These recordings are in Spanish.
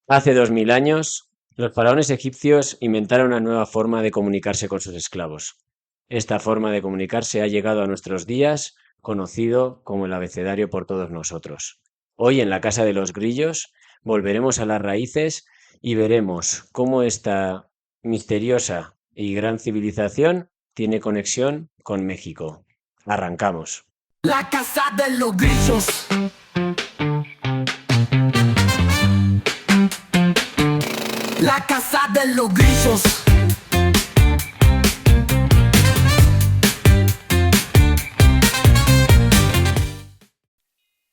Hace 2000 años, los faraones egipcios inventaron una nueva forma de comunicarse con sus esclavos. Esta forma de comunicarse ha llegado a nuestros días, conocido como el abecedario por todos nosotros. Hoy en la Casa de los Grillos volveremos a las raíces y veremos cómo esta misteriosa y gran civilización tiene conexión con México. Arrancamos. La casa de los grillos. La casa de los grillos.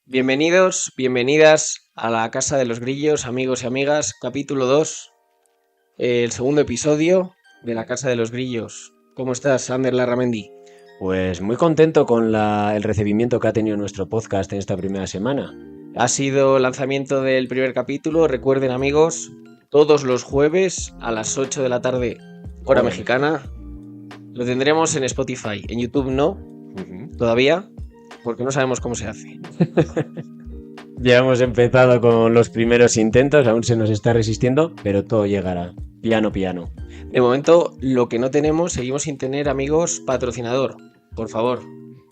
Bienvenidos, bienvenidas a la Casa de los Grillos, amigos y amigas, capítulo 2, el segundo episodio de la Casa de los Grillos. ¿Cómo estás, Ander Larramendi? Pues muy contento con el recibimiento que ha tenido nuestro podcast en esta primera semana. Ha sido el lanzamiento del primer capítulo, recuerden amigos, todos los jueves a las 8 de la tarde, hora Joder. mexicana. Lo tendremos en Spotify, en YouTube no, todavía, porque no sabemos cómo se hace. Ya hemos empezado con los primeros intentos, aún se nos está resistiendo, pero todo llegará, piano piano. De momento, lo que no tenemos, seguimos sin tener, amigos, patrocinador. Por favor,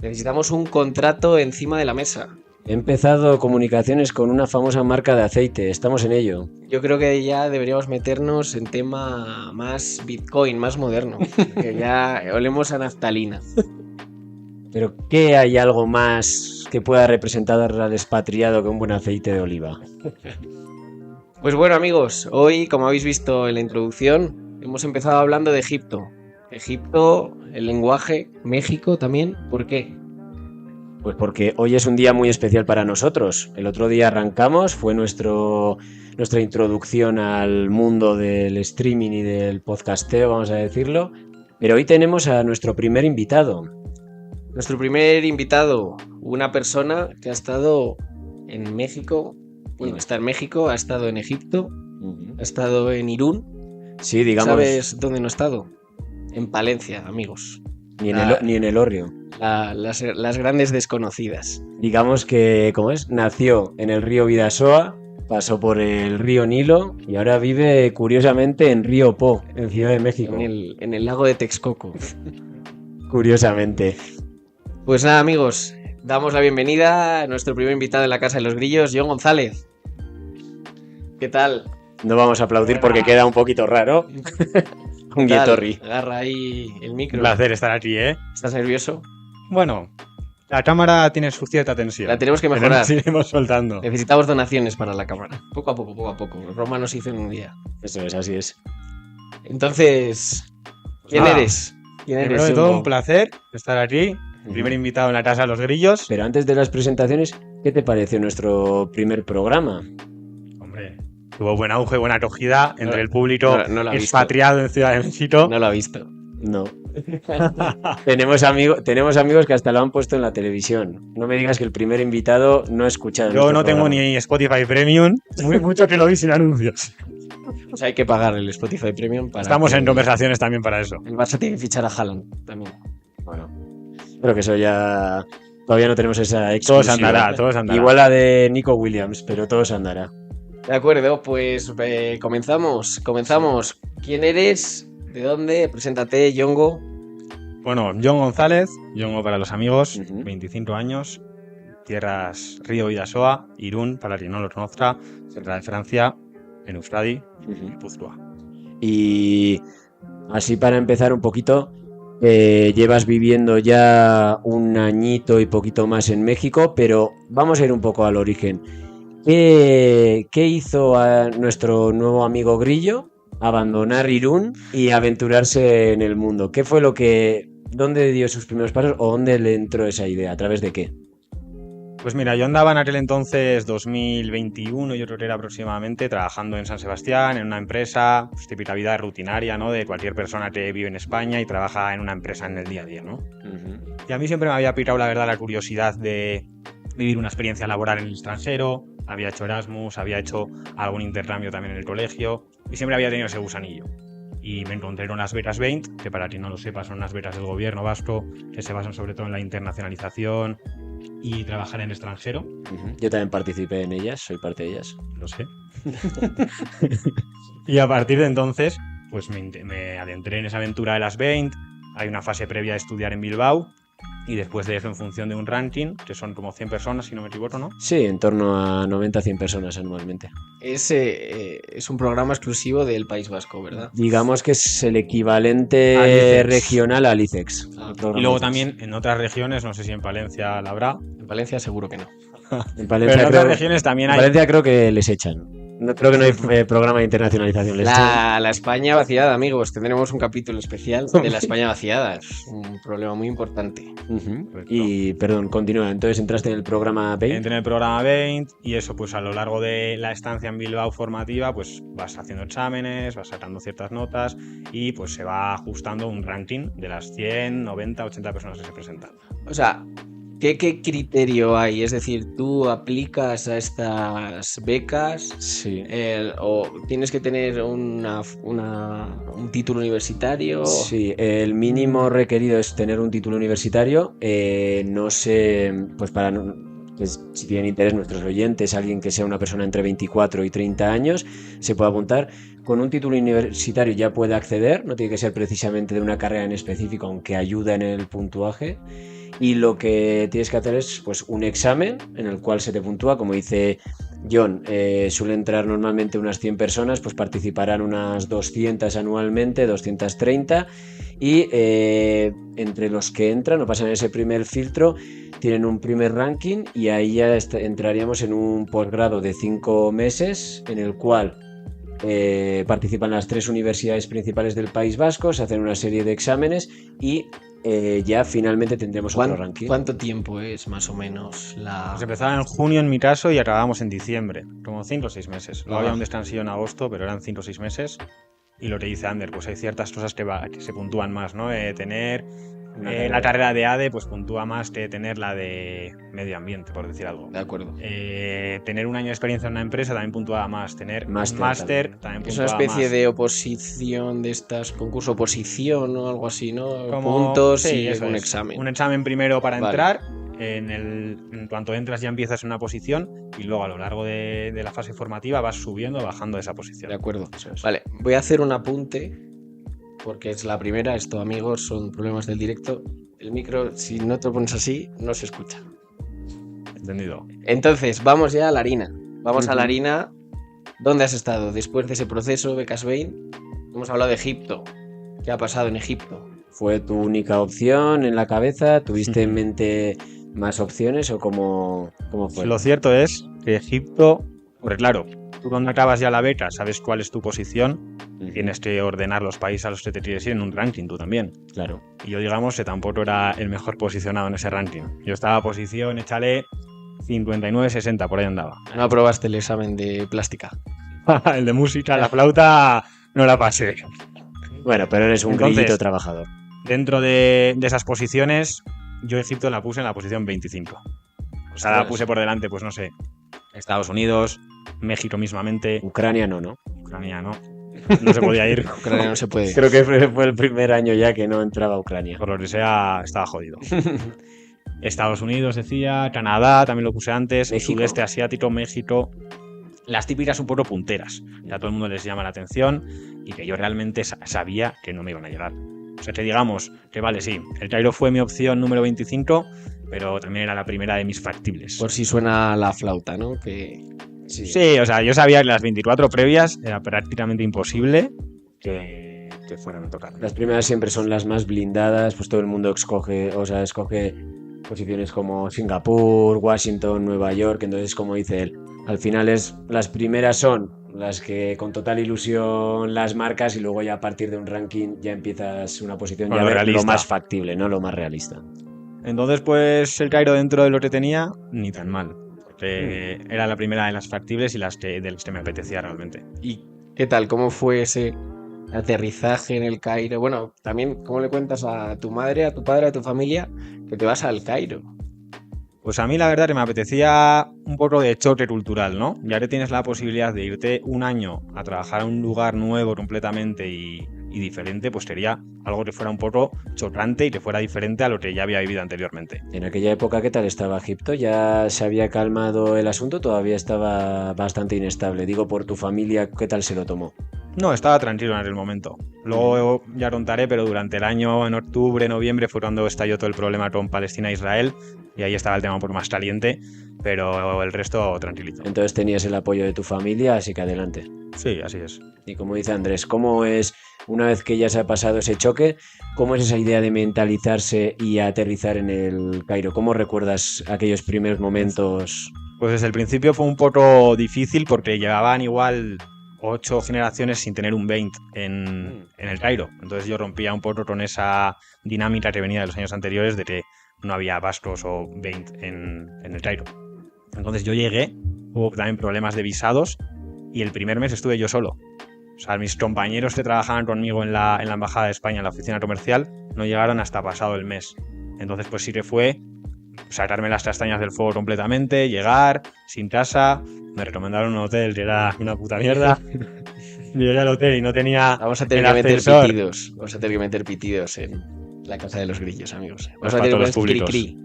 necesitamos un contrato encima de la mesa. He empezado comunicaciones con una famosa marca de aceite, estamos en ello. Yo creo que ya deberíamos meternos en tema más Bitcoin, más moderno, que ya olemos a naftalina. Pero ¿qué hay algo más que pueda representar al expatriado que un buen aceite de oliva? Pues bueno, amigos, hoy, como habéis visto en la introducción, hemos empezado hablando de Egipto. Egipto, el lenguaje, México también. ¿Por qué? Pues porque hoy es un día muy especial para nosotros. El otro día arrancamos, fue nuestra introducción al mundo del streaming y del podcasteo, vamos a decirlo. Pero hoy tenemos a nuestro primer invitado. Nuestro primer invitado, una persona que ha estado en México, bueno, está en México, ha estado en Egipto, ha estado en Irún. Sí, digamos, ¿Sabes dónde no ha estado? En Palencia, amigos. ni en el Hórreo. Las grandes desconocidas. Digamos que, ¿cómo es? Nació en el río Bidasoa, pasó por el río Nilo y ahora vive, curiosamente, en Río Po, en Ciudad de México. En el lago de Texcoco. Curiosamente. Pues nada, amigos, damos la bienvenida a nuestro primer invitado en la Casa de los Grillos, John González. ¿Qué tal? No vamos a aplaudir porque queda un poquito raro. Un ¿Qué tal? guietorri. Agarra ahí el micro. Un placer estar aquí, ¿eh? ¿Estás nervioso? Bueno, la cámara tiene su cierta tensión. La tenemos que Pero mejorar. nos iremos soltando. Necesitamos donaciones para la cámara. Poco a poco, poco a poco. Roma nos hizo en un día. Eso es, así es. Entonces, ¿quién nada. eres? ¿Quién eres, Primero de todo, Jumbo? un placer estar aquí. Primer invitado en la Casa de los Grillos. Pero antes de las presentaciones, ¿qué te pareció nuestro primer programa? Hombre, tuvo buen auge, buena acogida entre No, el público no lo ha visto. expatriado en Ciudad de México. No lo ha visto. No. tenemos amigos que hasta lo han puesto en la televisión. No me digas que el primer invitado no ha escuchado. Yo nuestro no tengo programa. ni Spotify Premium. Muy mucho que lo vi sin anuncios. O sea, hay que pagar el Spotify Premium para... Estamos que en conversaciones también para eso. El Barça tiene que fichar a Haaland también. Bueno, creo que eso ya... Todavía no tenemos esa Todo exclusiva. se andará, todo se andará. Igual la de Nico Williams, pero todo se andará. De acuerdo, pues comenzamos. ¿Quién eres? ¿De dónde? Preséntate, Yongo. Bueno, John González, Yongo para los amigos, Ujú. 25 años, tierras Río Bidasoa, Irún, para quien no lo conozca, central de Francia, en Euskadi, Guipúzcoa. Y así para empezar un poquito, llevas viviendo ya un añito y poquito más en México, pero vamos a ir un poco al origen. ¿Qué hizo a nuestro nuevo amigo Grillo abandonar Irún y aventurarse en el mundo? ¿Qué fue dónde dio sus primeros pasos o dónde le entró esa idea? ¿A través de qué? Pues mira, yo andaba en aquel entonces, 2021, yo creo que era aproximadamente, trabajando en San Sebastián, en una empresa, pues, típica vida rutinaria, ¿no? De cualquier persona que vive en España y trabaja en una empresa en el día a día, ¿no? Y a mí siempre me había picado, la verdad, la curiosidad de vivir una experiencia laboral en el extranjero. Había hecho Erasmus, había hecho algún intercambio también en el colegio y siempre había tenido ese gusanillo. Y me encontré con las becas 20, que para quien no lo sepa son unas becas del gobierno vasco que se basan sobre todo en la internacionalización y trabajar en el extranjero. Yo también participé en ellas, soy parte de ellas. Lo sé. Y a partir de entonces, pues me adentré en esa aventura de las 20. Hay una fase previa de estudiar en Bilbao. Y después de eso, en función de un ranking, que son como 100 personas, si no me equivoco, ¿no? Sí, en torno a 90-100 personas anualmente. Es un programa exclusivo del País Vasco, ¿verdad? Digamos que es el Al equivalente ICEX. regional al ICEX. Ah, al programa Y luego ICEX. también en otras regiones, no sé si en Palencia la habrá. En Valencia seguro que no. En Pero Palencia, en otras creo, regiones también en hay. Palencia creo que les echan. No, creo que no hay programa de internacionalización. Les echan. La España vaciada, amigos. Tendremos un capítulo especial de la España vaciada. Es un problema muy importante. Ujú. Correcto. Y, perdón, continúa. Entonces entraste en el programa 20. Entré en el programa 20 y eso, pues a lo largo de la estancia en Bilbao formativa, pues vas haciendo exámenes, vas sacando ciertas notas y pues se va ajustando un ranking de las 100, 90, 80 personas que se presentan. O sea, ¿qué criterio hay? Es decir, ¿tú aplicas a estas becas Sí. o tienes que tener un título universitario? Sí, el mínimo requerido es tener un título universitario. No sé, pues para que si tienen interés nuestros oyentes, alguien que sea una persona entre 24 y 30 años, se puede apuntar. Con un título universitario ya puede acceder, no tiene que ser precisamente de una carrera en específico, aunque ayuda en el puntuaje. Y lo que tienes que hacer es pues, un examen en el cual se te puntúa, como dice John, suele entrar normalmente unas 100 personas, pues participarán unas 200 anualmente, 230, y entre los que entran o pasan ese primer filtro, tienen un primer ranking y ahí ya entraríamos en un posgrado de 5 meses en el cual participan las 3 universidades principales del País Vasco, se hacen una serie de exámenes y ya finalmente tendremos otro ranking. ¿Cuánto tiempo es más o menos la...? Pues empezaba en junio en mi caso y acabábamos en diciembre, como 5 o 6 meses. Luego Ah. había un descansillo en agosto, pero eran 5 o 6 meses. Y lo que dice Ander, pues hay ciertas cosas que se puntúan más, ¿no? Tener la carrera de ADE pues puntúa más que tener la de medio ambiente, por decir algo. De acuerdo. Tener un año de experiencia en una empresa también puntúa más. Tener Máster un máster también Es puntúa una especie más. de oposición de estas, concurso oposición o algo así, ¿no? Como- Puntos sí, y eso un es. examen. Un examen primero para Vale. entrar. En cuanto entras ya empiezas en una posición y luego a lo largo de la fase formativa vas subiendo o bajando de esa posición. De acuerdo. Eso es. Vale, voy a hacer un apunte porque es la primera. Esto, amigos, son problemas del directo. El micro, si no te lo pones así, no se escucha. Entendido. Entonces, vamos ya a la harina. Vamos a la Ujú. harina. ¿Dónde has estado después de ese proceso, Becas Bain? Hemos hablado de Egipto. ¿Qué ha pasado en Egipto? ¿Fue tu única opción en la cabeza? ¿Tuviste en mente más opciones o cómo fue? Lo cierto es que Egipto, porque claro, tú cuando acabas ya la beca sabes cuál es tu posición y tienes que ordenar los países a los que te quieres ir en un ranking tú también. Claro. Y yo digamos que tampoco era el mejor posicionado en ese ranking. Yo estaba a posición, échale 59-60, por ahí andaba. No aprobaste el examen de plástica. El de música, la flauta, no la pasé. Bueno, pero eres un Entonces- grillito trabajador. Dentro de esas posiciones, yo Egipto la puse en la posición 25. O sea, la Ostras. puse por delante, pues no sé, Estados Unidos, México mismamente, Ucrania no. Ucrania no. No se podía ir. Ucrania no se puede. Creo que fue el primer año ya que no entraba a Ucrania. Por lo que sea, estaba jodido. Estados Unidos, decía, Canadá, también lo puse antes, México. Sudeste Asiático, México. Las típicas un poco punteras. Ya a todo el mundo les llama la atención y que yo realmente sabía que no me iban a llegar. O sea, que digamos que vale, sí, el Cairo fue mi opción número 25, pero también era la primera de mis factibles. Por si suena la flauta, ¿no? Que Sí, o sea, yo sabía que las 24 previas era prácticamente imposible que fueran a tocar. Las primeras siempre son las más blindadas, pues todo el mundo escoge posiciones como Singapur, Washington, Nueva York, entonces como dice él, al final las primeras son las que con total ilusión las marcas y luego ya a partir de un ranking ya empiezas una posición Con ya lo ver lo realista. más factible, ¿no? Lo más realista. Entonces, pues el Cairo dentro de lo que tenía, ni tan mal. Porque era la primera de las factibles y de las que me apetecía realmente. ¿Y qué tal? ¿Cómo fue ese aterrizaje en el Cairo? Bueno, también, ¿cómo le cuentas a tu madre, a tu padre, a tu familia que te vas al Cairo? Pues a mí la verdad que me apetecía un poco de choque cultural, ¿no? Ya que tienes la posibilidad de irte un año a trabajar a un lugar nuevo completamente y y diferente, pues sería algo que fuera un poco chocante y que fuera diferente a lo que ya había vivido anteriormente. En aquella época, ¿qué tal estaba Egipto? ¿Ya se había calmado el asunto? Todavía estaba bastante inestable. Digo, por tu familia, ¿qué tal se lo tomó? No, estaba tranquilo en aquel momento. Luego ya contaré, pero durante el año, en octubre, noviembre, fue cuando estalló todo el problema con Palestina e Israel, y ahí estaba el tema un poco más caliente, pero el resto tranquilito. Entonces tenías el apoyo de tu familia, así que adelante. Sí, así es. Y como dice Andrés, ¿cómo es, una vez que ya se ha pasado ese choque, cómo es esa idea de mentalizarse y aterrizar en el Cairo? ¿Cómo recuerdas aquellos primeros momentos? Pues desde el principio fue un poco difícil porque llevaban igual 8 generaciones sin tener un 20 en el Cairo. Entonces yo rompía un poco con esa dinámica que venía de los años anteriores de que no había vascos o 20 en el Cairo. Entonces yo llegué, hubo también problemas de visados y el primer mes estuve yo solo. O sea, mis compañeros que trabajaban conmigo en la Embajada de España, en la oficina comercial, no llegaron hasta pasado el mes. Entonces pues sí que fue sacarme las castañas del fuego completamente, llegar sin casa. Me recomendaron un hotel que era una puta mierda. Llegué al hotel y no tenía Vamos a tener el que meter ascensor. pitidos. Vamos a tener que meter pitidos en la casa de los grillos, amigos. Vamos a para tener todos que los poner públicos. cri-cri.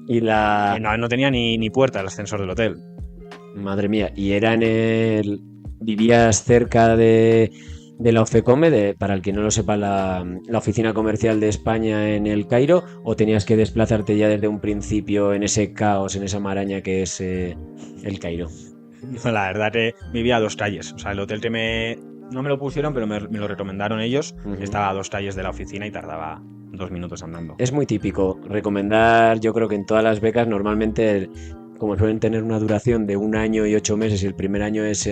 Y la... No tenía ni puerta el ascensor del hotel. Madre mía, ¿y era en el... ¿Vivías cerca de la OFECOME, para el que no lo sepa, la oficina comercial de España en el Cairo, o tenías que desplazarte ya desde un principio en ese caos, en esa maraña que es el Cairo? No, la verdad que vivía a 2 calles. O sea, el hotel no me lo pusieron, pero me lo recomendaron ellos. Ujú. Estaba a 2 calles de la oficina y tardaba 2 minutos andando. Es muy típico recomendar, yo creo que en todas las becas normalmente, como suelen tener una duración de 1 año y 8 meses, y el primer año es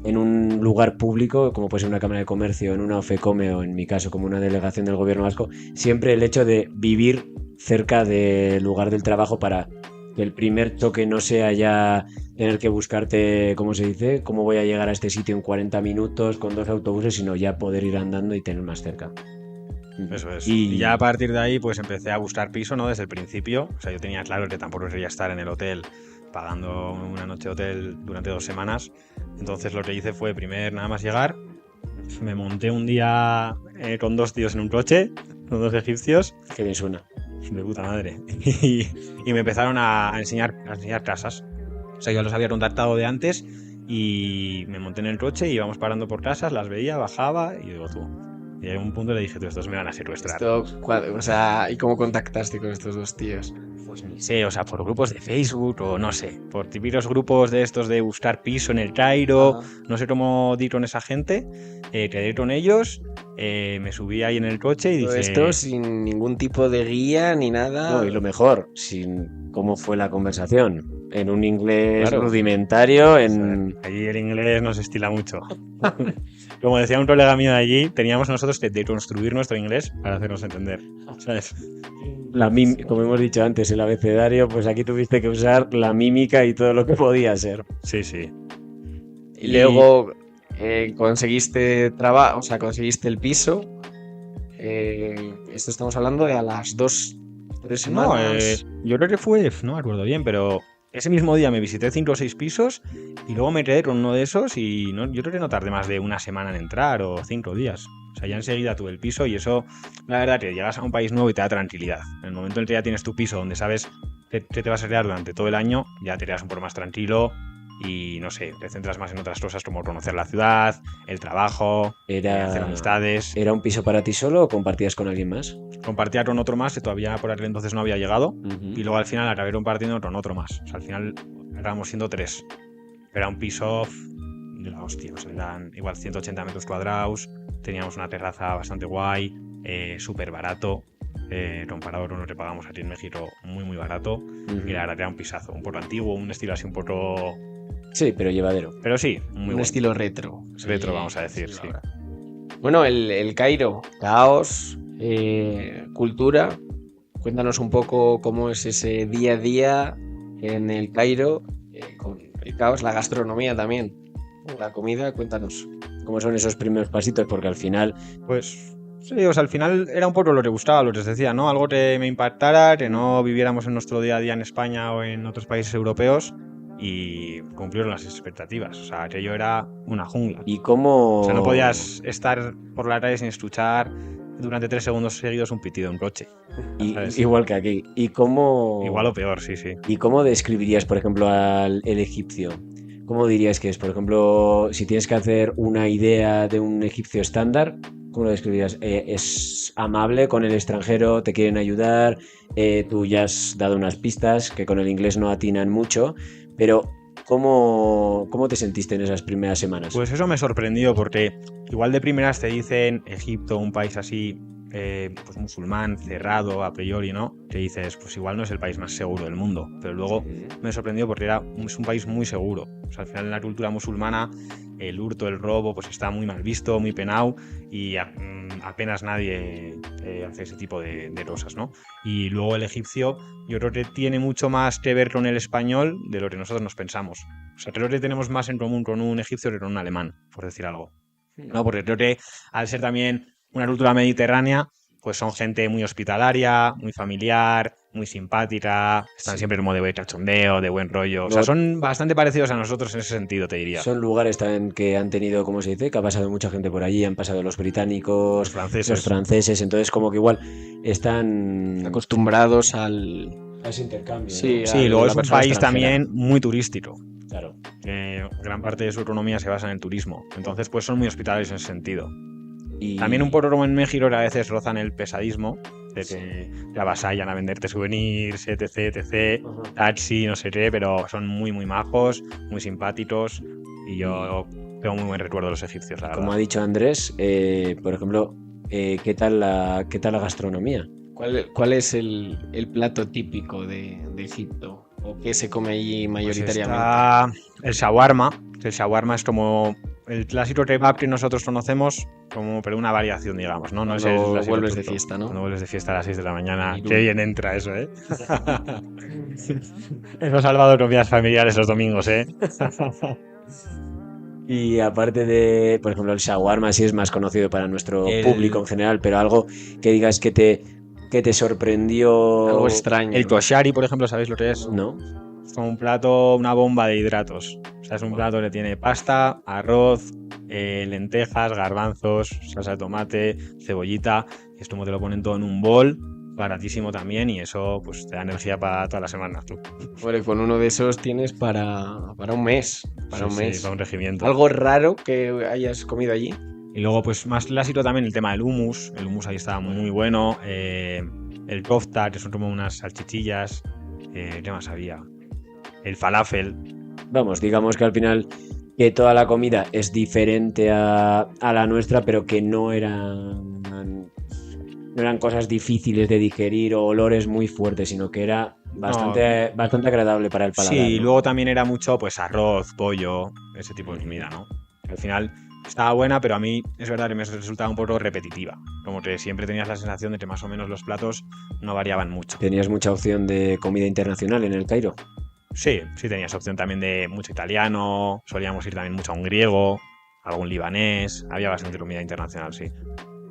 en un lugar público, como puede ser una cámara de comercio, en una OFECOME o en mi caso como una delegación del gobierno vasco, siempre el hecho de vivir cerca del lugar del trabajo para que el primer choque no sea ya tener que buscarte, ¿cómo se dice? ¿Cómo voy a llegar a este sitio en 40 minutos con 2 autobuses? Sino ya poder ir andando y tener más cerca. Eso es. Y Y ya a partir de ahí pues empecé a buscar piso, ¿no? Desde el principio. O sea, yo tenía claro que tampoco quería estar en el hotel pagando una noche de hotel durante 2 semanas. Entonces lo que hice fue nada más llegar, me monté un día con 2 tíos en un coche, con 2 egipcios, qué bien suena. de puta madre, y me empezaron a enseñar casas. O sea, yo los había contactado de antes y me monté en el coche y íbamos parando por casas, las veía, bajaba y digo tú. Y en un punto le dije, tú, estos me van a secuestrar. O sea, ¿y cómo contactaste con estos dos tíos? Pues ni sé, o sea, por grupos de Facebook o no sé, por típicos grupos de estos de buscar piso en el Cairo, no sé cómo di con esa gente, quedé con ellos, me subí ahí en el coche y Todo dije... esto sin ningún tipo de guía ni nada. No, y lo mejor, sin cómo fue la conversación. En un inglés Claro. rudimentario, en... Allí el inglés nos estila mucho. Como decía un colega mío de allí, teníamos nosotros que deconstruir nuestro inglés para hacernos entender, ¿sabes? como hemos dicho antes, el abecedario, pues aquí tuviste que usar la mímica y todo lo que podía ser. Sí, sí. Y luego conseguiste trabajo, o sea, conseguiste el piso. Esto estamos hablando de a las 2-3 No, semanas. yo creo que fue, no me acuerdo bien, pero ese mismo día me visité 5 o 6 pisos y luego me quedé con uno de esos y yo creo que no tardé más de 1 semana en entrar o 5 días. O sea, ya enseguida tuve el piso y eso, la verdad, que llegas a un país nuevo y te da tranquilidad. En el momento en que ya tienes tu piso donde sabes que te vas a quedar durante todo el año, ya te quedas un poco más tranquilo y, no sé, te centras más en otras cosas como conocer la ciudad, el trabajo, hacer amistades. ¿Era un piso para ti solo o compartías con alguien más? Compartía con otro más que todavía por aquel entonces no había llegado. Uh-huh. Y luego al final acabé compartiendo con otro más. O sea, al final acabamos siendo 3. Era un piso de la hostia. O sea, eran igual 180 metros cuadrados. Teníamos una terraza bastante guay. Súper barato. Comparado con lo que pagamos aquí en México, muy muy barato. Uh-huh. Y la verdad era un pisazo. Un poco antiguo, un estilo así un poco... Sí, pero llevadero. Pero sí, muy Un bueno. estilo retro. Retro, vamos a decir, sí. ahora. Bueno, el Cairo, caos, cultura. Cuéntanos un poco cómo es ese día a día en el Cairo, con el caos, la gastronomía también, la comida, cuéntanos. ¿Cómo son esos primeros pasitos? Porque al final... Pues sí, o sea, al final era un poco lo que gustaba, lo que os decía, ¿no? Algo que me impactara, que no viviéramos en nuestro día a día en España o en otros países europeos y cumplieron las expectativas. O sea, aquello era una jungla. ¿Y cómo...? O sea, no podías estar por la calle sin escuchar durante 3 segundos seguidos un pitido, un coche. ¿Sabes? Igual que aquí. ¿Y cómo...? Igual o peor, sí, sí. ¿Y cómo describirías, por ejemplo, el egipcio? ¿Cómo dirías que es? Por ejemplo, si tienes que hacer una idea de un egipcio estándar, ¿cómo lo describirías? ¿Es amable con el extranjero? ¿Te quieren ayudar? Tú ya has dado unas pistas que con el inglés no atinan mucho, pero ¿cómo te sentiste en esas primeras semanas? Pues eso me sorprendió porque igual de primeras te dicen Egipto, un país así, pues musulmán, cerrado a priori, ¿no? Que dices, pues igual no es el país más seguro del mundo, pero luego me sorprendió porque es un país muy seguro. O sea, al final en la cultura musulmana el hurto, el robo, pues está muy mal visto, muy penado y apenas nadie hace ese tipo de cosas, ¿no? Y luego el egipcio yo creo que tiene mucho más que ver con el español de lo que nosotros nos pensamos. O sea, creo que tenemos más en común con un egipcio que con un alemán, por decir algo. No, porque creo que al ser también una cultura mediterránea, pues son gente muy hospitalaria, muy familiar, muy simpática, están siempre como de buen cachondeo, de buen rollo. O sea, son bastante parecidos a nosotros en ese sentido, te diría. Son lugares también que han tenido, ¿cómo se dice? Que ha pasado mucha gente por allí, han pasado los británicos, los franceses, entonces como que igual están acostumbrados al ese intercambio. Sí, ¿no? Sí, luego es un país también muy turístico. Claro. Gran parte de su economía se basa en el turismo. Entonces, pues son muy hospitalarios en ese sentido. Y También un poco como en México, que a veces rozan el pesadismo, de que te avasallan a venderte souvenirs, etc, taxi, no sé qué, pero son muy, muy majos, muy simpáticos y yo tengo muy buen recuerdo de los egipcios, la verdad. como ha dicho Andrés, por ejemplo, ¿qué tal la gastronomía? ¿Cuál es el plato típico de Egipto? ¿O qué se come allí Pues mayoritariamente? está el shawarma. El shawarma es como el clásico kebab que nosotros conocemos, pero una variación, digamos, ¿no? No es el Cuando clásico vuelves de turco. fiesta, ¿no? Cuando vuelves de fiesta a las 6 de la mañana. Y Qué bien entra eso, ¿eh? Hemos salvado comidas familiares los domingos, ¿eh? Y aparte de, por ejemplo, el shawarma sí es más conocido para nuestro público en general, pero algo que digas que te sorprendió. Algo extraño. El koshari, por ejemplo, ¿sabéis lo que es? ¿No? Es como un plato, una bomba de hidratos. O sea, es un plato que tiene pasta, arroz, lentejas, garbanzos, salsa de tomate, cebollita. Y esto como te lo ponen todo en un bol, baratísimo también, y eso pues te da energía para toda la semana, tú. Bueno, con uno de esos tienes para un mes. Para un mes. Sí, para un regimiento. ¿Algo raro que hayas comido allí? Y luego, pues más clásico también el tema del hummus. El hummus ahí estaba muy bueno. El kofta, que son como unas salchichillas. ¿Qué más había? El falafel. Vamos, digamos que al final que toda la comida es diferente a la nuestra, pero que no eran cosas difíciles de digerir o olores muy fuertes, sino que era bastante agradable para el paladar. Sí, ¿no? luego también era mucho pues arroz, pollo, ese tipo de comida, ¿no? Al final estaba buena, pero a mí es verdad que me resultaba un poco repetitiva. Como que siempre tenías la sensación de que más o menos los platos no variaban mucho. ¿Tenías mucha opción de comida internacional en el Cairo? Sí, tenías opción también de mucho italiano, solíamos ir también mucho a un griego, algún libanés, había bastante comida internacional, sí.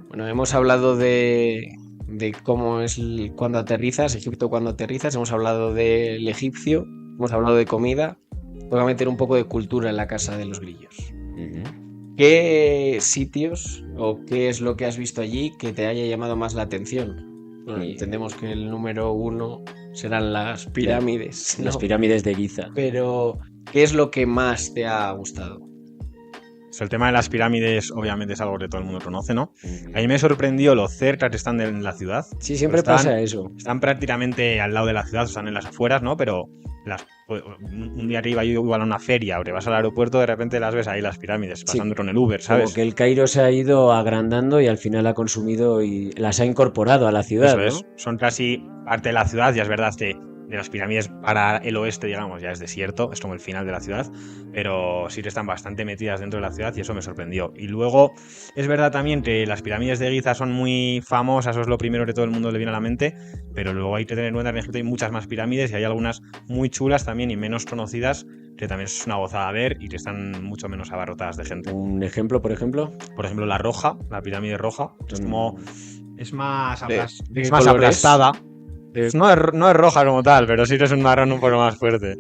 Bueno, hemos hablado de cómo es cuando aterrizas, Egipto cuando aterrizas, hemos hablado del egipcio, hemos hablado de comida, voy a meter un poco de cultura en la casa de los grillos. ¿Qué sitios o qué es lo que has visto allí que te haya llamado más la atención? Bueno, entendemos que el número 1 serán las pirámides, ¿no? Las pirámides de Giza. Pero, ¿qué es lo que más te ha gustado? El tema de las pirámides obviamente es algo que todo el mundo conoce, ¿no? A mí me sorprendió lo cerca que están de la ciudad. Sí, siempre pasa eso. Están prácticamente al lado de la ciudad, están en las afueras, ¿no? Pero un día que iba yo igual a una feria o te vas al aeropuerto, de repente las ves ahí las pirámides, pasando con el Uber, ¿sabes? Como que el Cairo se ha ido agrandando y al final ha consumido y las ha incorporado a la ciudad, Eso ¿no? es. Son casi parte de la ciudad, ya es verdad que de las pirámides para el oeste, digamos, ya es desierto, es como el final de la ciudad, pero sí que están bastante metidas dentro de la ciudad y eso me sorprendió. Y luego es verdad también que las pirámides de Giza son muy famosas, eso es lo primero que todo el mundo le viene a la mente, pero luego hay que tener en cuenta que en Egipto hay muchas más pirámides y hay algunas muy chulas también y menos conocidas, que también es una gozada ver y que están mucho menos abarrotadas de gente. Un ejemplo, por ejemplo. Por ejemplo, la roja, la pirámide roja, es como... Es más, ¿De más colores? aplastada. No es roja como tal, pero sí que es un marrón un poco más fuerte.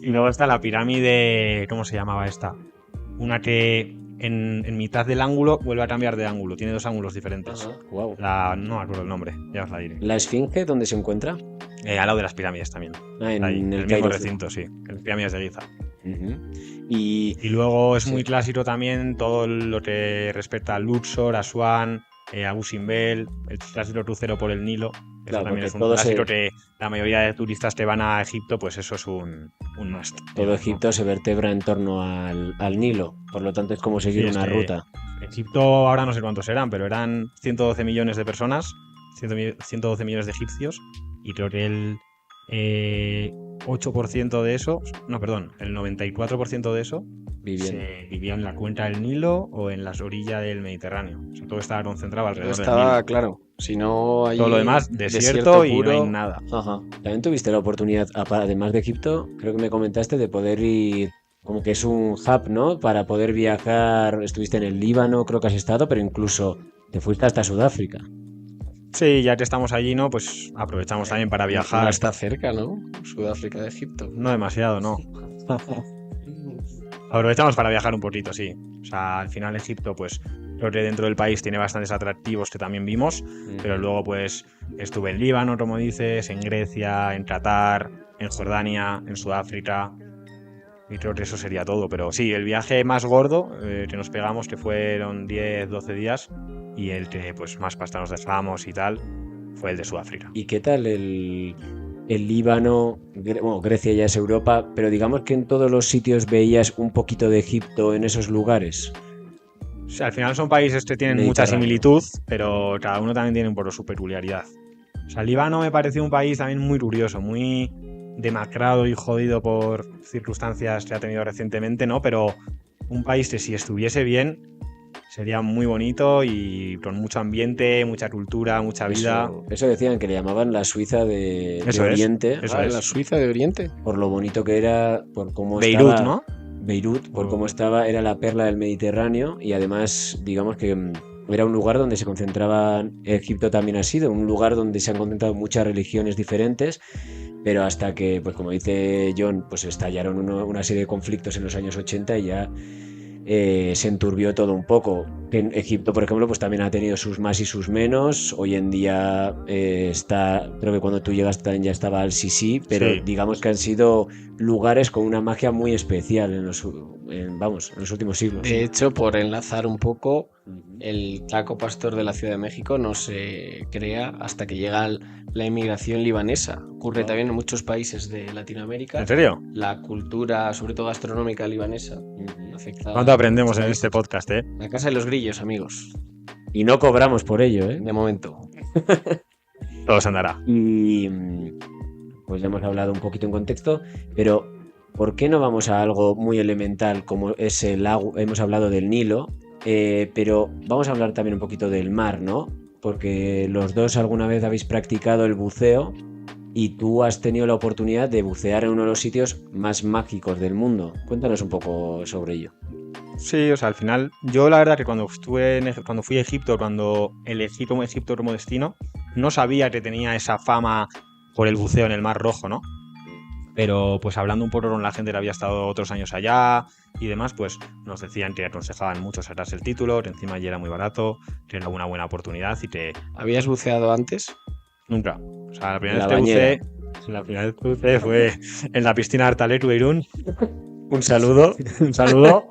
Y luego está la pirámide, ¿cómo se llamaba esta? Una que en mitad del ángulo vuelve a cambiar de ángulo, tiene 2 ángulos diferentes. Wow. No me acuerdo el nombre, ya os la diré. ¿La Esfinge dónde se encuentra? Al lado de las pirámides también. En Ahí, el el mismo Cairo. recinto, sí. En las pirámides de Giza. Ujú. Y Y luego es Sí. muy clásico también todo lo que respecta a Luxor, Asuán, Abu Simbel, el clásico crucero por el Nilo. Eso Claro, también porque es un todo clásico se- que la mayoría de turistas que van a Egipto, pues eso es un must. todo digamos, ¿no? Egipto se vertebra en torno al Nilo, por lo tanto es como seguir Sí, es una que ruta. Egipto ahora no sé cuántos eran, pero eran 112 millones de personas, 112 millones de egipcios, y creo que el 8% de eso, no, perdón, el 94% de eso Viviendo. vivía en la cuenca del Nilo o en las orillas del Mediterráneo. O sea, todo estaba concentrado Todo alrededor del estaba Nilo. claro. Si no, hay Todo lo demás, desierto y no hay puro. nada. Ajá. También tuviste la oportunidad, además de Egipto, creo que me comentaste de poder ir, como que es un hub, ¿no? Para poder viajar. Estuviste en el Líbano, creo que has estado, pero incluso te fuiste hasta Sudáfrica. Sí, ya que estamos allí, ¿no? Pues aprovechamos también para No viajar. está cerca, ¿no? Sudáfrica de Egipto. No demasiado, no. Aprovechamos para viajar un poquito, sí. O sea, al final Egipto, pues creo que dentro del país tiene bastantes atractivos que también vimos, pero luego pues estuve en Líbano, como dices, en Grecia, en Qatar, en Jordania, en Sudáfrica, y creo que eso sería todo. Pero sí, el viaje más gordo que nos pegamos, que fueron 10, 12 días, y el que pues más pasta nos dejamos y tal, fue el de Sudáfrica. ¿Y qué tal el Líbano? Bueno, Grecia ya es Europa, pero digamos que en todos los sitios veías un poquito de Egipto en esos lugares. O sea, al final son países que tienen mucha Mediterráneo. similitud, pero cada uno también tiene un poco su peculiaridad. O sea, Líbano me pareció un país también muy curioso, muy demacrado y jodido por circunstancias que ha tenido recientemente, ¿no? Pero un país que si estuviese bien sería muy bonito y con mucho ambiente, mucha cultura, mucha vida. Eso decían que le llamaban la Suiza de Eso es, Oriente, eso Ah, es. la Suiza de Oriente. por lo bonito que era, por cómo Beirut, estaba. ¿no? Beirut, por Oh. cómo estaba, era la perla del Mediterráneo y además, digamos que era un lugar donde se concentraban, Egipto también ha sido, un lugar donde se han concentrado muchas religiones diferentes, pero hasta que, pues como dice John, pues estallaron una serie de conflictos en los años 80 y ya se enturbió todo un poco. En Egipto, por ejemplo, pues también ha tenido sus más y sus menos. Hoy en día está, creo que cuando tú llegaste también ya estaba Al-Sisi, pero Sí. digamos que han sido lugares con una magia muy especial en los últimos siglos. De hecho, por enlazar un poco, el taco pastor de la Ciudad de México no se crea hasta que llega la inmigración libanesa. Ocurre Ah. también en muchos países de Latinoamérica. ¿En serio? La cultura, sobre todo gastronómica libanesa, afecta. ¿Cuánto aprendemos en este podcast, eh? La casa de los grillos, amigos. Y no cobramos por ello, ¿eh? De momento. Todo se andará. Y pues ya hemos hablado un poquito en contexto, pero ¿por qué no vamos a algo muy elemental como es el lago? Hemos hablado del Nilo, pero vamos a hablar también un poquito del mar, ¿no? Porque los dos alguna vez habéis practicado el buceo y tú has tenido la oportunidad de bucear en uno de los sitios más mágicos del mundo. Cuéntanos un poco sobre ello. Sí, o sea, al final, yo la verdad que cuando cuando fui a Egipto, cuando elegí como Egipto como destino, no sabía que tenía esa fama por el buceo en el Mar Rojo, ¿no? Pero pues hablando un poco con la gente que había estado otros años allá y demás, pues nos decían que aconsejaban mucho sacarse el título, que encima allí era muy barato, que era una buena oportunidad y que ¿Habías buceado antes? nunca. O sea, la primera La vez que bañera. buceé, la primera vez que buceé fue en la piscina Artaletu de Irún. Un saludo, un saludo.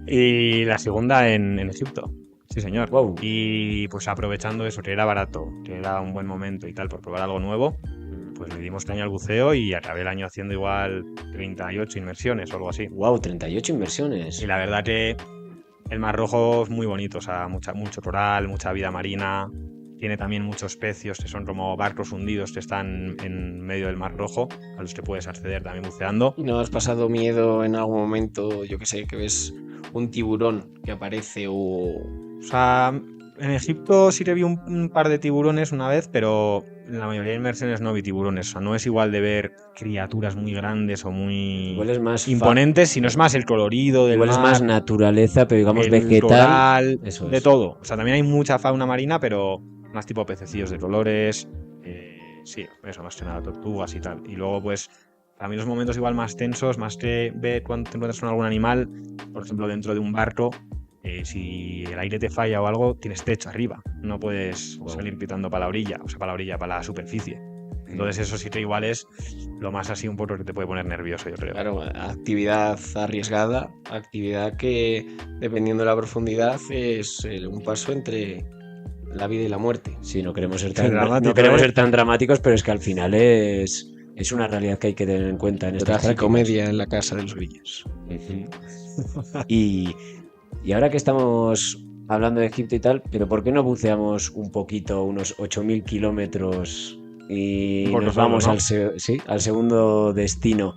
Y la segunda en Egipto. Sí, señor. Wow. Y pues aprovechando eso, que era barato, que era un buen momento y tal, por probar algo nuevo, pues le dimos caña al buceo y acabé el año haciendo igual 38 inmersiones o algo así. Wow, 38 inversiones. Y la verdad que el Mar Rojo es muy bonito, o sea, mucho coral, mucha vida marina. Tiene también muchos pecios que son como barcos hundidos que están en medio del Mar Rojo, a los que puedes acceder también buceando. ¿Y no has pasado miedo en algún momento, yo que sé, que ves un tiburón que aparece o... O sea, en Egipto sí que vi un par de tiburones una vez, pero en la mayoría de inmersiones no vi tiburones. O sea, no es igual de ver criaturas muy grandes o muy Igual es más imponentes, sino es más el colorido del Igual es mar, más naturaleza, pero digamos el vegetal. coral, Eso de es. todo. O sea, también hay mucha fauna marina, pero más tipo pececillos de colores. Sí, eso, más que nada tortugas y tal. Y luego, pues, Para mí los momentos igual más tensos, más que ver cuando te encuentras con algún animal, por ejemplo dentro de un barco, si el aire te falla o algo, tienes techo arriba, no puedes salir pitando para la orilla, o sea, para la orilla, para la superficie. Entonces eso sí que igual es lo más así un poco que te puede poner nervioso, yo creo. Claro, actividad arriesgada, actividad que dependiendo de la profundidad es un paso entre la vida y la muerte. Sí, no queremos ser Qué dramático, no queremos ¿eh? ser tan dramáticos, pero es que al final es una realidad que hay que tener en cuenta en estas prácticas. Tragicomedia en la casa de los grillos. Y ahora que estamos hablando de Egipto y tal, pero ¿por qué no buceamos un poquito, unos 8.000 kilómetros y Un poco nos solo, vamos ¿no? al segundo destino?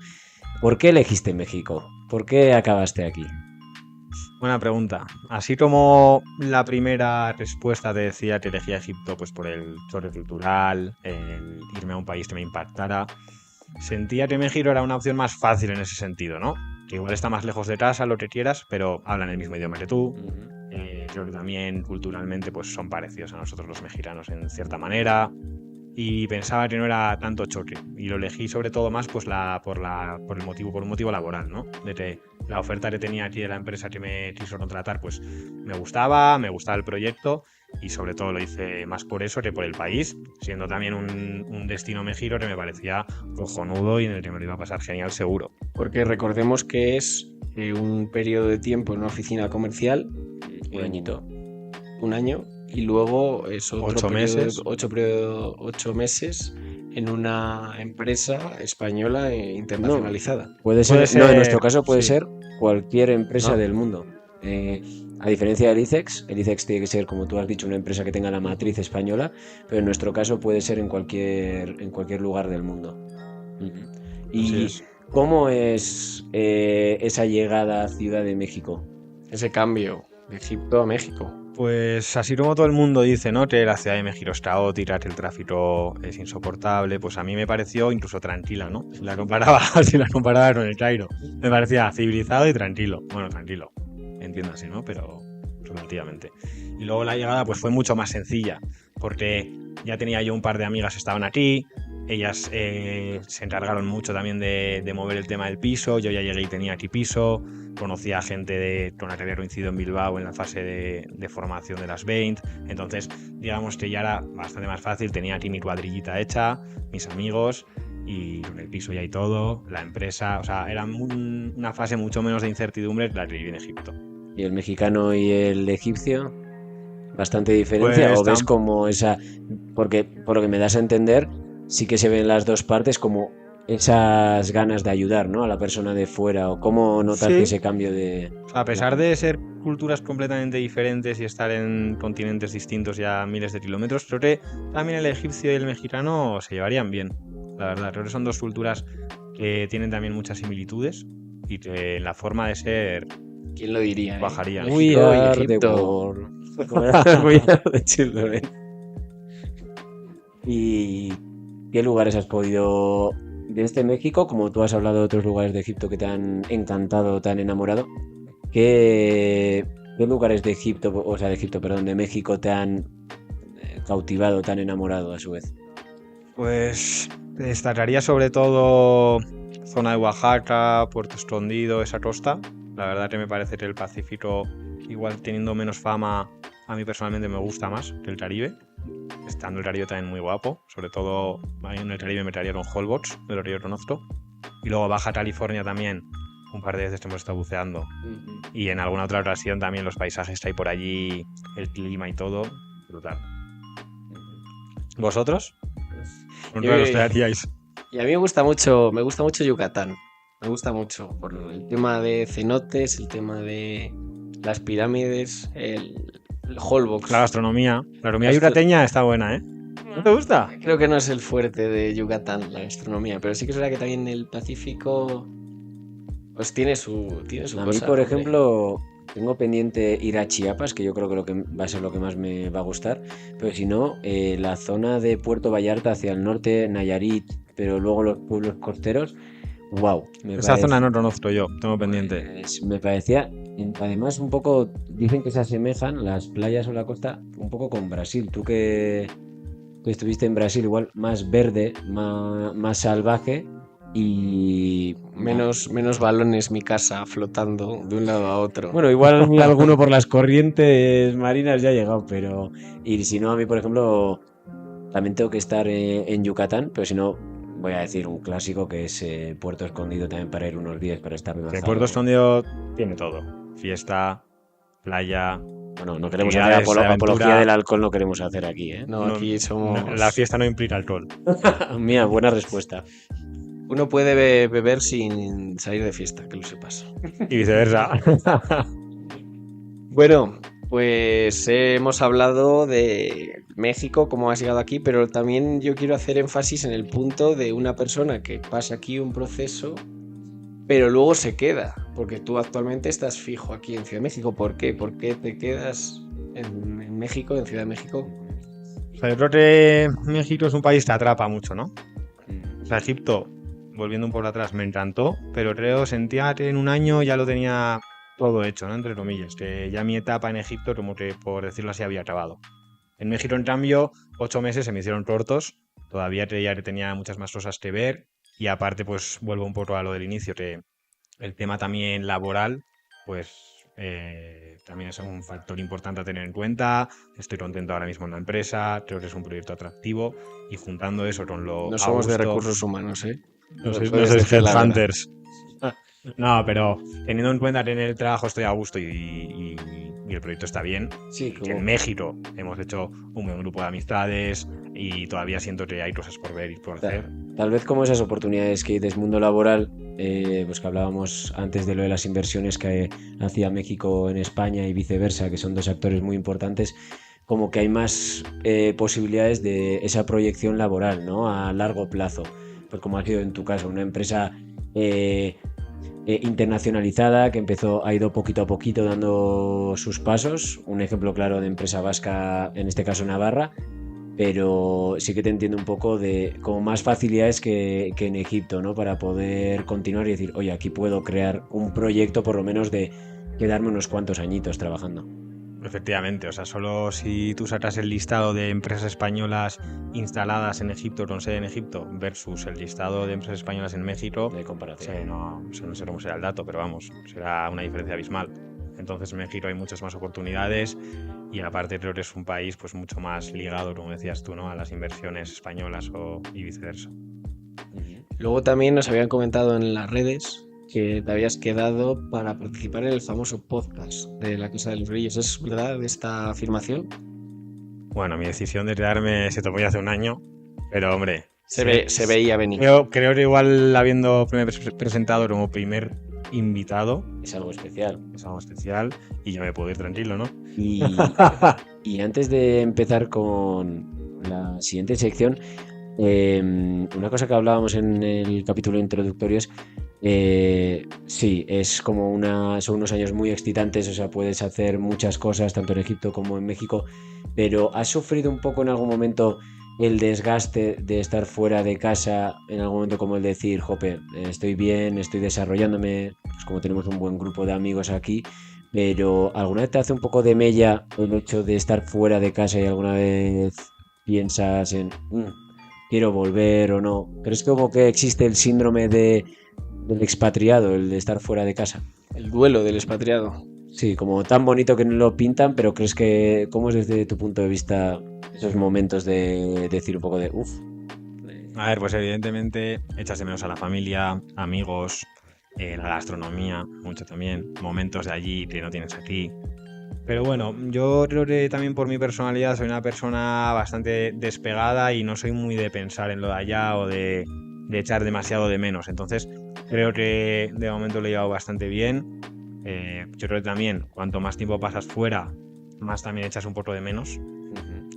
¿Por qué elegiste México? ¿Por qué acabaste aquí? Buena pregunta. Así como la primera respuesta te decía que elegía Egipto pues por el choque cultural, el irme a un país que me impactara, sentía que México era una opción más fácil en ese sentido, ¿no? Que igual está más lejos de casa, lo que quieras, pero hablan el mismo idioma que tú. Creo que también culturalmente pues son parecidos a nosotros los mexicanos en cierta manera. Y pensaba que no era tanto choque. Y lo elegí sobre todo más pues por un motivo laboral, ¿no? De que la oferta que tenía aquí de la empresa que me quiso contratar, pues me gustaba el proyecto y sobre todo lo hice más por eso que por el país, siendo también un destino México que me parecía cojonudo y en el que me lo iba a pasar genial seguro. Porque recordemos que es un periodo de tiempo en una oficina comercial, Un añito. un año, y luego es otro 8 meses. 8 meses en una empresa española internacionalizada. Puede ser, Puede no, en ser, nuestro caso puede sí. ser cualquier empresa Ah. del mundo. A diferencia del ICEX, el ICEX tiene que ser, como tú has dicho, una empresa que tenga la matriz española, pero en nuestro caso puede ser en cualquier lugar del mundo. Así ¿Y es. cómo es esa llegada a Ciudad de México? Ese cambio de Egipto a México. Pues así como todo el mundo dice, ¿no? Que la Ciudad de México es caótica, que el tráfico es insoportable, pues a mí me pareció incluso tranquila, ¿no? Si la comparaba con el Cairo. Me parecía civilizado y tranquilo. Bueno, tranquilo, entiéndase, ¿no? Pero relativamente. Y luego la llegada pues fue mucho más sencilla, porque ya tenía yo un par de amigas que estaban aquí, ellas se encargaron mucho también de mover el tema del piso, yo ya llegué y tenía aquí piso, conocía a gente con la que había coincidido en Bilbao en la fase de formación de las 20, entonces digamos que ya era bastante más fácil, tenía aquí mi cuadrillita hecha, mis amigos y con el piso ya y todo, la empresa, o sea, era una fase mucho menos de incertidumbre que la que viví en Egipto. ¿Y el mexicano y el egipcio? ¿Bastante diferencia? Pues ¿O ves como esa...? Porque por lo que me das a entender, sí que se ven las dos partes como esas ganas de ayudar, ¿no? A la persona de fuera, o cómo notaste Sí. ese cambio de... A pesar de ser culturas completamente diferentes y estar en continentes distintos ya miles de kilómetros, creo que también el egipcio y el mexicano se llevarían bien, la verdad. Creo que son dos culturas que tienen también muchas similitudes y que en la forma de ser ¿Quién lo diría? bajarían. México We y are the Egipto. world. ¿Cómo era? We are the children. ¿Y qué lugares has podido de este México, como tú has hablado de otros lugares de Egipto que te han encantado, te han enamorado? ¿Qué lugares de Egipto, o sea, de Egipto, perdón, de México te han cautivado, te han enamorado a su vez? Pues destacaría sobre todo zona de Oaxaca, Puerto Escondido, esa costa. La verdad que me parece que el Pacífico, igual teniendo menos fama, a mí personalmente me gusta más que el Caribe. Estando el Caribe también muy guapo, sobre todo en el Caribe me traía con Holbox, de lo que yo conozco. Y luego Baja California también, un par de veces que hemos estado buceando. Y en alguna otra ocasión también los paisajes que hay por allí, el clima y todo, brutal. ¿Vosotros? ¿Con Yo- todos los que hacíais? Y a mí me gusta mucho Yucatán. Me gusta mucho por el tema de cenotes, el tema de las pirámides, el Holbox. La gastronomía. La gastronomía Gastro- yucateña está buena, ¿eh? ¿No te gusta? Creo que no es el fuerte de Yucatán, la gastronomía, pero sí que es verdad que también el Pacífico pues tiene su A mí, cosa. por hombre. ejemplo, tengo pendiente ir a Chiapas, que yo creo que lo que va a ser lo que más me va a gustar, pero si no, la zona de Puerto Vallarta hacia el norte, Nayarit, pero luego los pueblos costeros, wow. Esa zona no conozco yo, tengo pendiente. Me parecía, además un poco, dicen que se asemejan las playas o la costa un poco con Brasil. Tú que estuviste en Brasil, igual más verde, más salvaje, Y Menos balones mi casa flotando de un lado a otro. bueno, igual alguno por las corrientes marinas ya ha llegado, pero... Y si no, a mí, por ejemplo, también tengo que estar en Yucatán, pero si no, voy a decir un clásico que es Puerto Escondido también para ir unos días, para estar Que relajado. Puerto Escondido tiene todo. Fiesta, playa. Bueno, no queremos hacer actividades de apología aventura. del alcohol, no queremos hacer aquí, ¿eh? No, aquí somos... La fiesta no implica alcohol. Mira, buena respuesta. Uno puede beber sin salir de fiesta, que lo sepas. Y viceversa. Bueno, pues hemos hablado de México, cómo has llegado aquí, pero también yo quiero hacer énfasis en el punto de una persona que pasa aquí un proceso, pero luego se queda, porque tú actualmente estás fijo aquí en Ciudad de México. ¿Por qué? ¿Por qué te quedas en México, en Ciudad de México? O sea, yo creo que México es un país que te atrapa mucho, ¿no? O sea, Egipto, volviendo un poco atrás, me encantó, pero creo, sentía que en un año ya lo tenía todo hecho, ¿no? Entre comillas, que ya mi etapa en Egipto, como que por decirlo así, había acabado. En México, en cambio, 8 meses se me hicieron cortos, todavía creía que tenía muchas más cosas que ver, y aparte, pues vuelvo un poco a lo del inicio, que el tema también laboral, pues también es un factor importante a tener en cuenta. Estoy contento ahora mismo en la empresa, creo que es un proyecto atractivo, y juntando eso con lo No somos de a gusto- recursos humanos, ¿eh? no sois Puedes decir la headhunters. No, pero teniendo en cuenta que en el trabajo estoy a gusto y el proyecto está bien, Sí, que en México hemos hecho un buen grupo de amistades y todavía siento que hay cosas por ver y por hacer. Tal vez como esas oportunidades que hay del mundo laboral, pues que hablábamos antes de lo de las inversiones que hacía México en España y viceversa, que son dos actores muy importantes, como que hay más posibilidades de esa proyección laboral, ¿no? A largo plazo. Pues como ha sido en tu caso, una empresa internacionalizada que ha ido poquito a poquito dando sus pasos. Un ejemplo claro de empresa vasca, en este caso Navarra, pero sí que te entiendo un poco de como más facilidades que en Egipto, ¿no? Para poder continuar y decir, oye, aquí puedo crear un proyecto por lo menos de quedarme unos cuantos añitos trabajando. Efectivamente, o sea, solo si tú sacas el listado de empresas españolas instaladas en Egipto, con sede en Egipto, versus el listado de empresas españolas en México, De comparación. no sé cómo será el dato, pero vamos, será una diferencia abismal. Entonces en México hay muchas más oportunidades y aparte creo que es un país pues mucho más ligado, como decías tú, ¿no? A las inversiones españolas y viceversa. Luego también nos habían comentado en las redes que te habías quedado para participar en el famoso podcast de La Casa de los Grillos. ¿Es verdad esta afirmación? Bueno, mi decisión de quedarme se tomó ya hace un año, pero hombre, Se veía venir. creo que igual habiendo presentado como primer invitado, Es algo especial. es algo especial y yo me puedo ir tranquilo, ¿no? Y, y antes de empezar con la siguiente sección, una cosa que hablábamos en el capítulo introductorio es, sí, es como son unos años muy excitantes, o sea, puedes hacer muchas cosas tanto en Egipto como en México, pero ¿has sufrido un poco en algún momento el desgaste de estar fuera de casa, en algún momento como el decir, jope, estoy bien, estoy desarrollándome, pues como tenemos un buen grupo de amigos aquí, pero ¿alguna vez te hace un poco de mella el hecho de estar fuera de casa y alguna vez piensas en quiero volver o no? ¿Crees que como que existe el síndrome del expatriado, el de estar fuera de casa? El duelo del expatriado. Sí, como tan bonito que no lo pintan, pero ¿crees que cómo es desde tu punto de vista esos momentos de decir un poco de A ver, pues evidentemente echas de menos a la familia, amigos, la gastronomía, mucho también, momentos de allí que no tienes aquí. Pero bueno, yo creo que también por mi personalidad soy una persona bastante despegada y no soy muy de pensar en lo de allá o de echar demasiado de menos. Entonces creo que de momento lo he llevado bastante bien. Yo creo que también cuanto más tiempo pasas fuera, más también echas un poco de menos.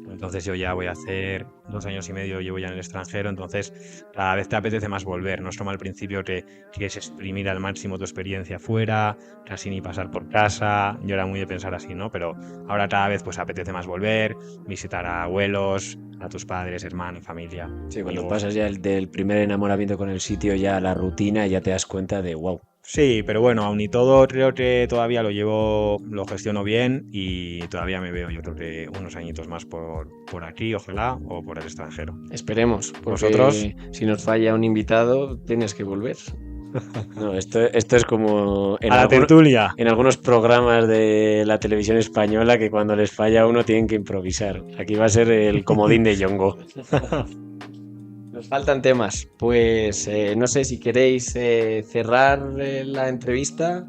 Entonces yo ya voy a hacer 2 años y medio, llevo ya en el extranjero, entonces cada vez te apetece más volver. No es como al principio que quieres exprimir al máximo tu experiencia fuera, casi ni pasar por casa. Yo era muy de pensar así, ¿no? Pero ahora cada vez pues apetece más volver, visitar a abuelos, a tus padres, hermanos, familia. Sí, cuando amigos. pasas ya del primer enamoramiento con el sitio ya a la rutina, ya te das cuenta de wow, Sí, pero bueno, aun y todo, creo que todavía lo gestiono bien y todavía me veo, yo creo que unos añitos más por aquí, ojalá, o por el extranjero. Esperemos, porque ¿Vosotros? si nos falla un invitado, tienes que volver. No, esto es como A la tertulia. en algunos programas de la televisión española que cuando les falla uno tienen que improvisar. Aquí va a ser el comodín de Yongo. Nos faltan temas. Pues no sé si queréis cerrar la entrevista.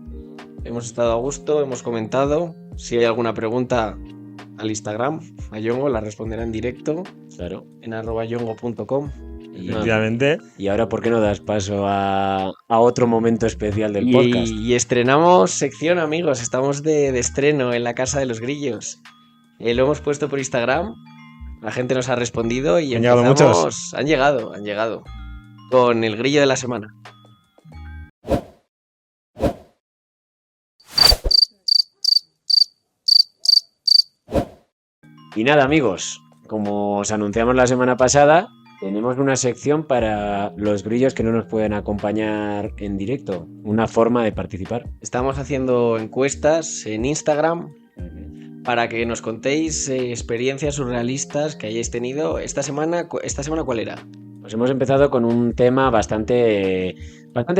Hemos estado a gusto, hemos comentado. Si hay alguna pregunta al Instagram, a Yongo, la responderá en directo Claro. en @yongo.com. Efectivamente. Y ahora, ¿por qué no das paso a otro momento especial del podcast? Y estrenamos sección, amigos. Estamos de estreno en la Casa de los Grillos. Lo hemos puesto por Instagram. La gente nos ha respondido y ¿Han llegado muchos? Han llegado. Con el grillo de la semana. Y nada, amigos, como os anunciamos la semana pasada, tenemos una sección para los grillos que no nos pueden acompañar en directo, una forma de participar. Estamos haciendo encuestas en Instagram para que nos contéis experiencias surrealistas que hayáis tenido esta semana. ¿Esta semana cuál era? Pues hemos empezado con un tema bastante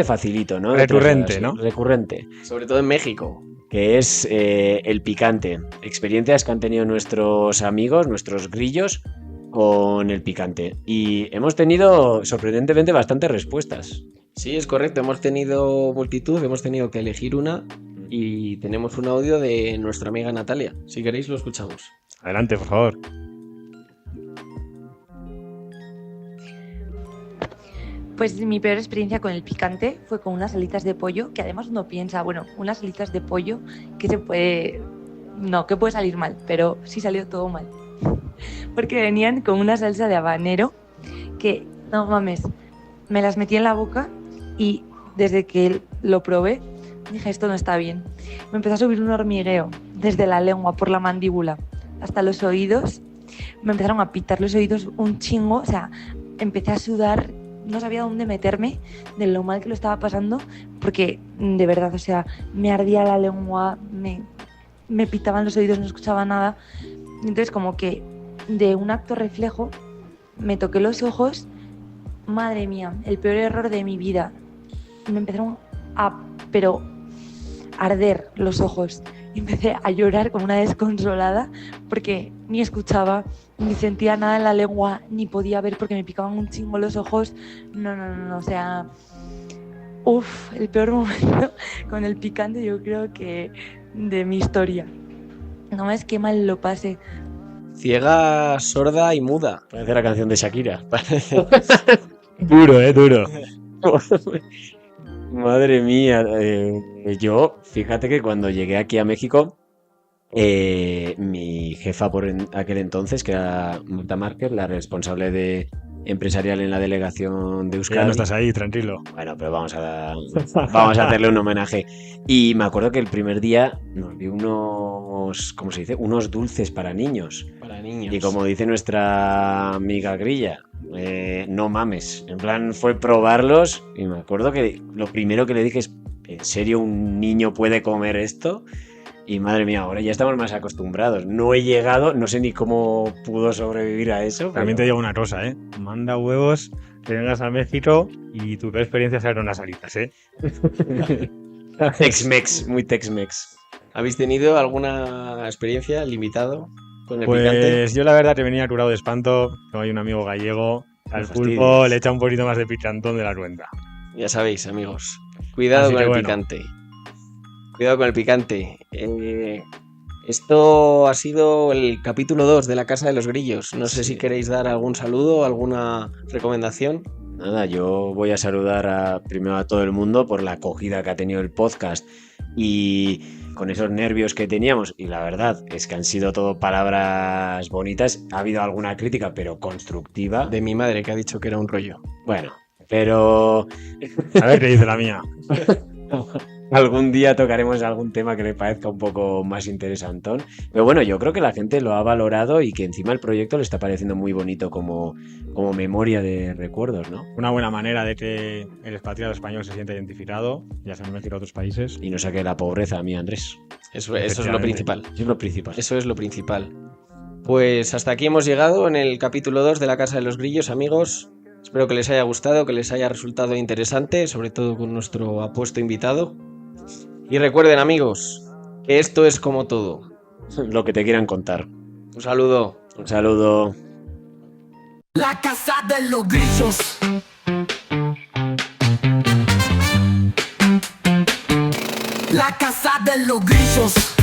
facilito, ¿no? Recurrente, ¿no? Recurrente, Sobre todo en México. que es el picante. Experiencias que han tenido nuestros amigos, nuestros grillos, con el picante. Y hemos tenido, sorprendentemente, bastantes respuestas. Sí, es correcto. Hemos tenido multitud, hemos tenido que elegir una y tenemos un audio de nuestra amiga Natalia. Si queréis lo escuchamos. Adelante, por favor. Pues mi peor experiencia con el picante fue con unas alitas de pollo, que además uno piensa, bueno, unas alitas de pollo que que puede salir mal, pero sí salió todo mal. Porque venían con una salsa de habanero que, no mames, me las metí en la boca y desde que lo probé dije, esto no está bien. Me empezó a subir un hormigueo desde la lengua por la mandíbula hasta los oídos. Me empezaron a pitar los oídos un chingo, o sea, empecé a sudar. No sabía dónde meterme de lo mal que lo estaba pasando, porque de verdad, o sea, me ardía la lengua, me pitaban los oídos, no escuchaba nada. Entonces, como que de un acto reflejo, me toqué los ojos. Madre mía, el peor error de mi vida. Me empezaron pero arder los ojos. Y empecé a llorar como una desconsolada porque ni escuchaba, ni sentía nada en la lengua, ni podía ver porque me picaban un chingo los ojos. No, o sea... el peor momento con el picante yo creo que de mi historia. No es que mal lo pasé. Ciega, sorda y muda. Parece la canción de Shakira. Duro, duro. Madre mía, yo, fíjate que cuando llegué aquí a México, mi jefa por aquel entonces, que era Marta Márquez, la responsable de empresarial en la delegación de Euskadi. Ya no estás ahí, tranquilo. Bueno, pero vamos a hacerle un homenaje. Y me acuerdo que el primer día nos dio unos, ¿cómo se dice? Unos dulces para niños. Para niños. Y como dice nuestra amiga Grilla, no mames. En plan, fue probarlos y me acuerdo que lo primero que le dije es, ¿en serio un niño puede comer esto? Y madre mía, ahora ya estamos más acostumbrados. No he llegado, no sé ni cómo pudo sobrevivir a eso. También te digo una cosa, manda huevos, que vengas a México y tu experiencia será unas alitas, Tex-Mex, muy Tex-Mex. ¿Habéis tenido alguna experiencia limitado con el Pues picante? yo la verdad que venía curado de espanto. Tengo ahí un amigo gallego. Al pulpo le echa un poquito más de picantón de la cuenta. Ya sabéis, amigos. Cuidado con el picante. Cuidado con el picante. Esto ha sido el capítulo 2 de La Casa de los Grillos. No sé si queréis dar algún saludo, alguna recomendación. Nada, yo voy a saludar primero a todo el mundo por la acogida que ha tenido el podcast y con esos nervios que teníamos. Y la verdad es que han sido todo palabras bonitas. Ha habido alguna crítica, pero constructiva. De mi madre, que ha dicho que era un rollo. Bueno, pero... A ver qué dice la mía. Algún día tocaremos algún tema que le parezca un poco más interesantón. Pero bueno, yo creo que la gente lo ha valorado y que encima el proyecto le está pareciendo muy bonito como memoria de recuerdos, ¿no? Una buena manera de que el expatriado español se sienta identificado, ya se me a otros países. Y no saque la pobreza a mí, Andrés. Eso es lo principal. Es lo principal. Eso es lo principal. Pues hasta aquí hemos llegado en el capítulo 2 de La Casa de los Grillos, amigos. Espero que les haya gustado, que les haya resultado interesante, sobre todo con nuestro apuesto invitado. Y recuerden, amigos, que esto es como todo. Lo que te quieran contar. Un saludo. Un saludo. La casa de los grillos. La casa de los grillos.